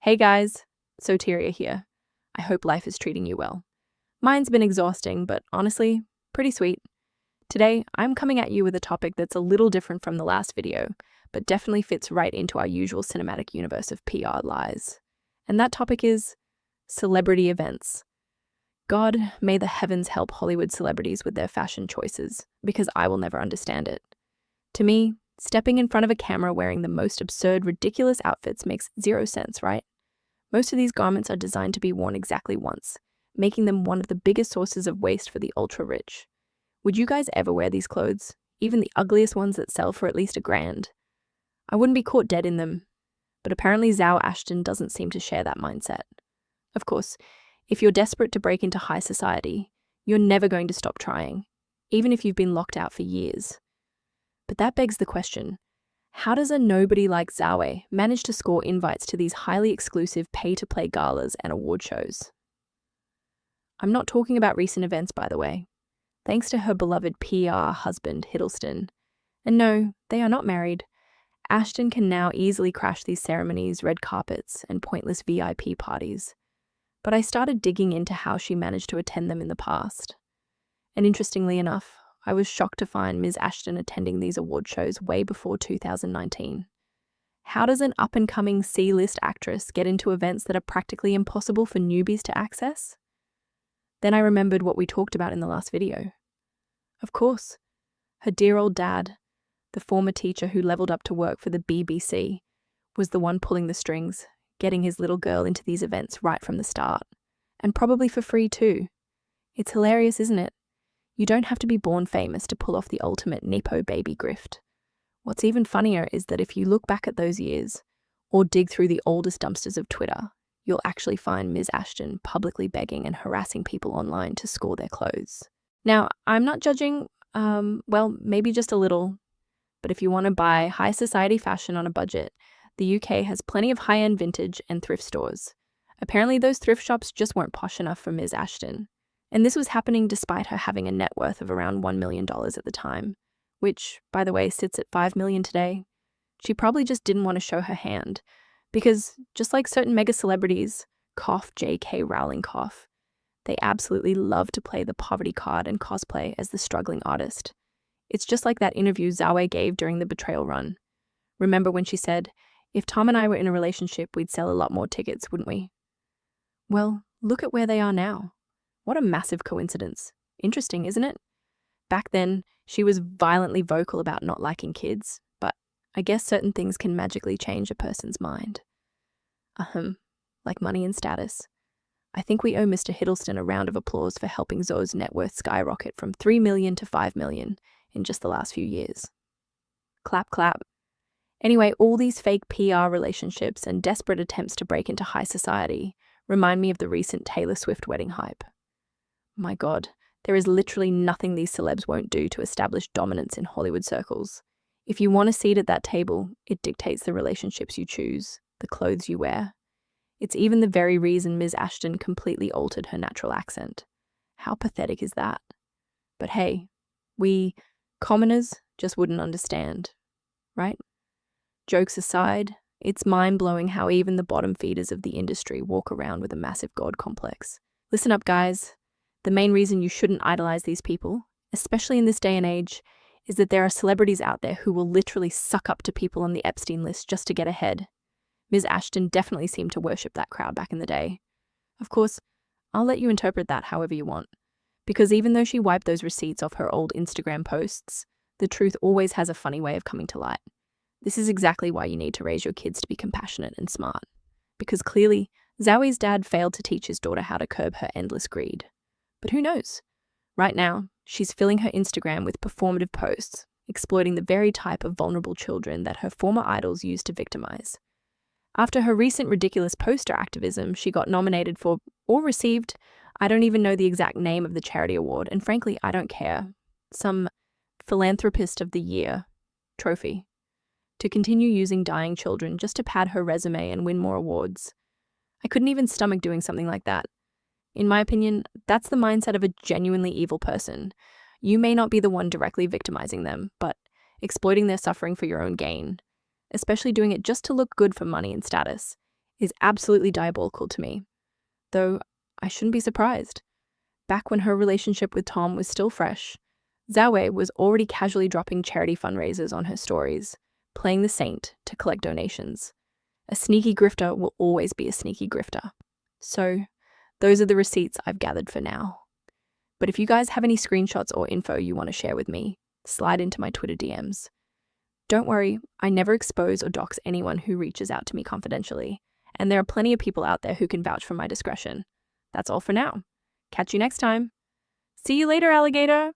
Hey guys, Soteria here. I hope life is treating you well. Mine's been exhausting, but honestly, pretty sweet. Today, I'm coming at you with a topic that's a little different from the last video, but definitely fits right into our usual cinematic universe of PR lies. And that topic is celebrity events. God, may the heavens help Hollywood celebrities with their fashion choices, because I will never understand it. To me, stepping in front of a camera wearing the most absurd, ridiculous outfits makes zero sense, right? Most of these garments are designed to be worn exactly once, making them one of the biggest sources of waste for the ultra-rich. Would you guys ever wear these clothes? Even the ugliest ones that sell for at least $1,000? I wouldn't be caught dead in them. But apparently Zhao Ashton doesn't seem to share that mindset. Of course, if you're desperate to break into high society, you're never going to stop trying, even if you've been locked out for years. But that begs the question, how does a nobody like Zhao manage to score invites to these highly exclusive pay-to-play galas and award shows? I'm not talking about recent events, by the way. Thanks to her beloved PR husband, Hiddleston. And no, they are not married. Ashton can now easily crash these ceremonies, red carpets, and pointless VIP parties. But I started digging into how she managed to attend them in the past. And interestingly enough, I was shocked to find Ms. Ashton attending these award shows way before 2019. How does an up-and-coming C-list actress get into events that are practically impossible for newbies to access? Then I remembered what we talked about in the last video. Of course, her dear old dad, the former teacher who leveled up to work for the BBC, was the one pulling the strings, getting his little girl into these events right from the start. And probably for free too. It's hilarious, isn't it? You don't have to be born famous to pull off the ultimate Nepo baby grift. What's even funnier is that if you look back at those years, or dig through the oldest dumpsters of Twitter, you'll actually find Ms. Ashton publicly begging and harassing people online to score their clothes. Now, I'm not judging, well, maybe just a little, but if you want to buy high society fashion on a budget, the UK has plenty of high-end vintage and thrift stores. Apparently those thrift shops just weren't posh enough for Ms. Ashton. And this was happening despite her having a net worth of around $1 million at the time, which, by the way, sits at $5 million today. She probably just didn't want to show her hand, because just like certain mega celebrities, cough J.K. Rowling cough, they absolutely love to play the poverty card and cosplay as the struggling artist. It's just like that interview Zhao gave during the Betrayal run. Remember when she said, "If Tom and I were in a relationship, we'd sell a lot more tickets, wouldn't we?" Well, look at where they are now. What a massive coincidence. Interesting, isn't it? Back then, she was violently vocal about not liking kids, but I guess certain things can magically change a person's mind. Like money and status. I think we owe Mr. Hiddleston a round of applause for helping Zoe's net worth skyrocket from $3 million to $5 million in just the last few years. Clap, clap. Anyway, all these fake PR relationships and desperate attempts to break into high society remind me of the recent Taylor Swift wedding hype. My God, there is literally nothing these celebs won't do to establish dominance in Hollywood circles. If you want a seat at that table, it dictates the relationships you choose, the clothes you wear. It's even the very reason Ms. Ashton completely altered her natural accent. How pathetic is that? But hey, we, commoners, just wouldn't understand, right? Jokes aside, it's mind-blowing how even the bottom feeders of the industry walk around with a massive God complex. Listen up, guys. The main reason you shouldn't idolize these people, especially in this day and age, is that there are celebrities out there who will literally suck up to people on the Epstein list just to get ahead. Ms. Ashton definitely seemed to worship that crowd back in the day. Of course, I'll let you interpret that however you want, because even though she wiped those receipts off her old Instagram posts, the truth always has a funny way of coming to light. This is exactly why you need to raise your kids to be compassionate and smart, because clearly, Zhao's dad failed to teach his daughter how to curb her endless greed. But who knows? Right now, she's filling her Instagram with performative posts, exploiting the very type of vulnerable children that her former idols used to victimize. After her recent ridiculous poster activism, she got nominated for, or received, I don't even know the exact name of the charity award, and frankly, I don't care, some Philanthropist of the Year trophy, to continue using dying children just to pad her resume and win more awards. I couldn't even stomach doing something like that. In my opinion, that's the mindset of a genuinely evil person. You may not be the one directly victimizing them, but exploiting their suffering for your own gain, especially doing it just to look good for money and status, is absolutely diabolical to me. Though I shouldn't be surprised. Back when her relationship with Tom was still fresh, Zhao was already casually dropping charity fundraisers on her stories, playing the saint to collect donations. A sneaky grifter will always be a sneaky grifter. So, those are the receipts I've gathered for now. But if you guys have any screenshots or info you want to share with me, slide into my Twitter DMs. Don't worry, I never expose or dox anyone who reaches out to me confidentially, and there are plenty of people out there who can vouch for my discretion. That's all for now. Catch you next time. See you later, alligator!